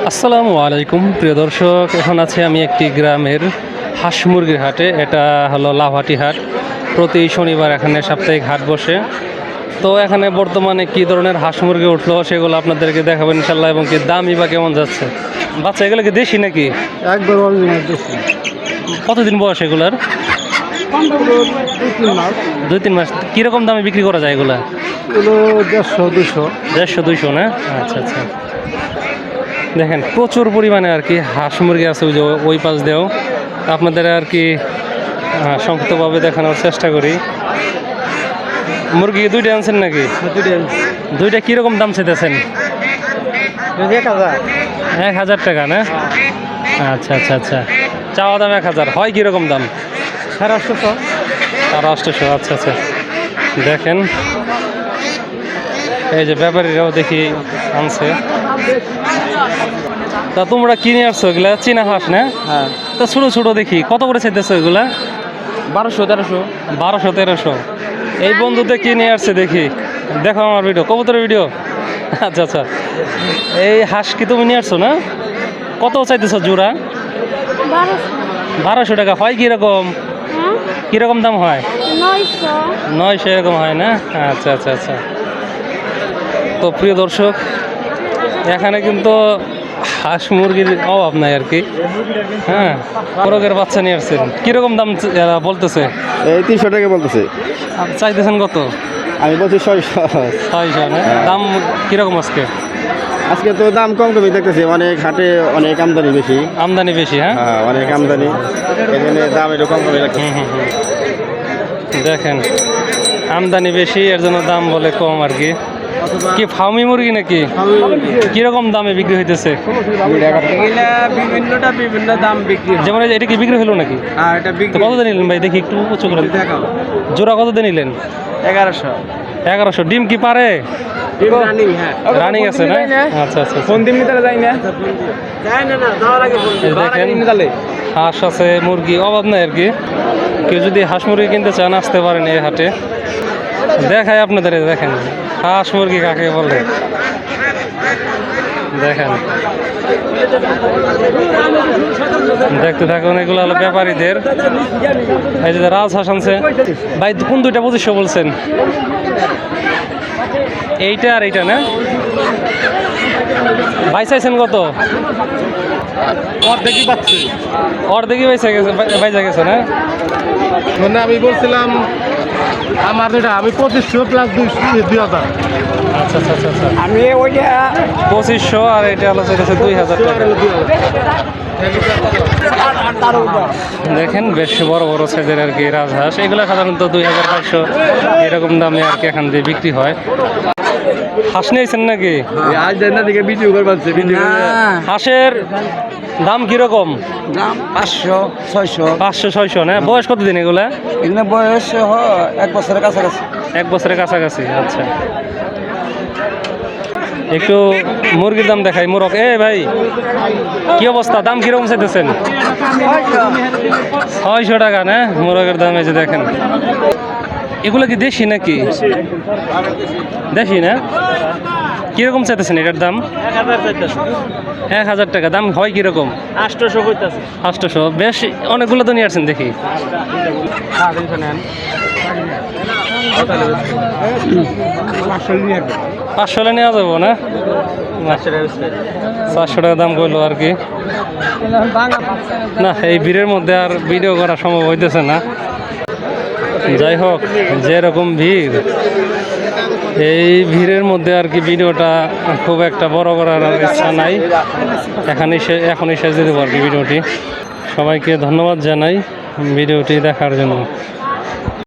আসসালামু আলাইকুম প্রিয় দর্শক, এখন আছে আমি একটি গ্রামের হাঁস মুরগির হাটে। এটা হলো লাভাটি হাট। প্রতি শনিবার এখানে সাপ্তাহিক হাট বসে। তো এখানে বর্তমানে কি ধরনের হাঁস মুরগি উঠলো সেগুলো আপনাদেরকে দেখাবেন ইনশাল্লাহ, এবং কি দামই বা কেমন যাচ্ছে। বাচ্চা এগুলো কি দেশি নাকি? একবার অরিজিনাল দেশি। কতদিন বয়স এগুলার? 2-3 মাস। কীরকম দামে বিক্রি করা যায় এগুলা? এগুলো 150-200। 150-200 না? আচ্ছা আচ্ছা। দেখেন প্রচুর পরিমাণে আর কি হাঁস মুরগি আছে ওই যে ওই পাশ দিয়েও। আপনাদের আর কি সংক্ষিপ্তভাবে দেখানোর চেষ্টা করি। মুরগি দুইটা আনছেন নাকি? দুইটা কীরকম দাম চাইতেছেন? 1000 টাকা না? আচ্ছা আচ্ছা আচ্ছা। চাওয়া দাম 1000, হয় কীরকম দাম? 850। 850। আচ্ছা আচ্ছা। দেখেন এই যে ব্যাপারীরাও দেখি আনছে। তা তোমরা কিনে আসছো এগুলা চীনা হাঁস না? হ্যাঁ। তা ছোটো ছোটো দেখি কত করে চাইতেছো এগুলা? 1200-1300। 1200-1300। এই বন্ধুতে কিনে আসছে দেখি। দেখো আমার ভিডিও, কবুতরের ভিডিও। আচ্ছা আচ্ছা। এই হাঁস কি তুমি নিয়ে আসছো না? কত চাইতেছো জোড়া? 1200 টাকা। হয় কীরকম? কীরকম দাম হয়? 900 এরকম হয় না? আচ্ছা আচ্ছা আচ্ছা। তো প্রিয় দর্শক, এখানে কিন্তু হাঁস মুরগির অভাব নাই আর কি। হ্যাঁ, মোরগের বাচ্চা নিয়ে আসছেন। কীরকম দাম বলতেছে? এই 300 টাকা বলতেছে। চাইতেছেন কত? আমি বলছি 600। 600 না? দাম কীরকম আজকে? আজকে তো দাম কম কমই দেখতেছি, অনেক হাটে অনেক আমদানি বেশি। আমদানি বেশি? হ্যাঁ হ্যাঁ, অনেক আমদানি, এই জন্য দাম একটু কম কমই লাগছে। দেখেন আমদানি বেশি, এর জন্য দাম বলে কম আর কি। কি ফার্মি মুরগি নাকি? কিরকম দামে বিক্রি হইতেছে? বিভিন্ন দাম বিক্রি। যেমন এটা কি বিক্রি হলো নাকি? হ্যাঁ, এটা বিক্রি। কত দিয়ে নিলেন ভাই? দেখি একটু উঁচু করে জোড়া কত দিয়ে নিলেন? 1100। 1100। ডিম কি পারে? রানিং, হ্যাঁ রানিং আছে না? আচ্ছা আচ্ছা। ফোন দিন নিতে যায় না? যায় না, না যাওয়ার আগে ফোন দিন। দেখেন হাঁস আছে, মুরগি অভাব নাই আর কি। কেউ যদি হাঁস মুরগি কিনতে চান আসতে পারেন এই হাটে। দেখায় আপনাদের, দেখেন হাঁস মুরগি কাকে বলে। দেখেন দেখতে থাকুন, এগুলো হলো ব্যাপারীদের। এই যে রাজহাঁস আনছে ভাই। কোন দুইটা 2500 বলছেন? এইটা আর এইটা না? ভাই চাইছেন কত? অর্ধেকই পাচ্ছি। অর্ধেকই বাইসা গেছে, বাইসা গেছে না? মানে আমি বলছিলাম আমার যেটা, আমি 2500 প্লাস 2000। আচ্ছা আচ্ছা আচ্ছা আচ্ছা। আমি ওইটা 2500 আর এটা হলো 2000 টাকা। দেখেন বেশ বড় বড় সাইজের আর কি রাজহাঁস। এগুলো সাধারণত 2500 এরকম দামে আর কি এখান দিয়ে বিক্রি হয়। হাঁস নিয়েছেন নাকি? হাঁসের দাম কিরকম? দাম 500-600। 500-600 না? বয়স কতদিন এগুলা? এগুলো বয়স 1 বছরের কাছাকাছি। 1 বছরের কাছাকাছি। আচ্ছা, একটু মুরগির দাম দেখাই। মোরগ এ ভাই কি অবস্থা? দাম কিরকম চাইতেছেন? 600 টাকা না মোরগের দাম? এই যে দেখেন, এগুলো কি দেশি নাকি? দেশি না? কিরকম চাইতেছেন এটার দাম? 1000 টাকা। দাম হয় কিরকম? 800। বেশ অনেকগুলো তো নিয়ে আসছেন দেখি। 500 নেওয়া যাবো না? 400 টাকা দাম কইলো আর কি। না, এই ভিড়ের মধ্যে আর ভিডিও করা সম্ভব হইতেছে না। যাই হোক, যেরকম ভিড়, এই ভিড়ের মধ্যে আর কি ভিডিওটা খুব একটা বড় করার ইচ্ছা নাই। এখনই শেষ দিতে পারবো ভিডিওটি। সবাইকে ধন্যবাদ জানাই ভিডিওটি দেখার জন্য।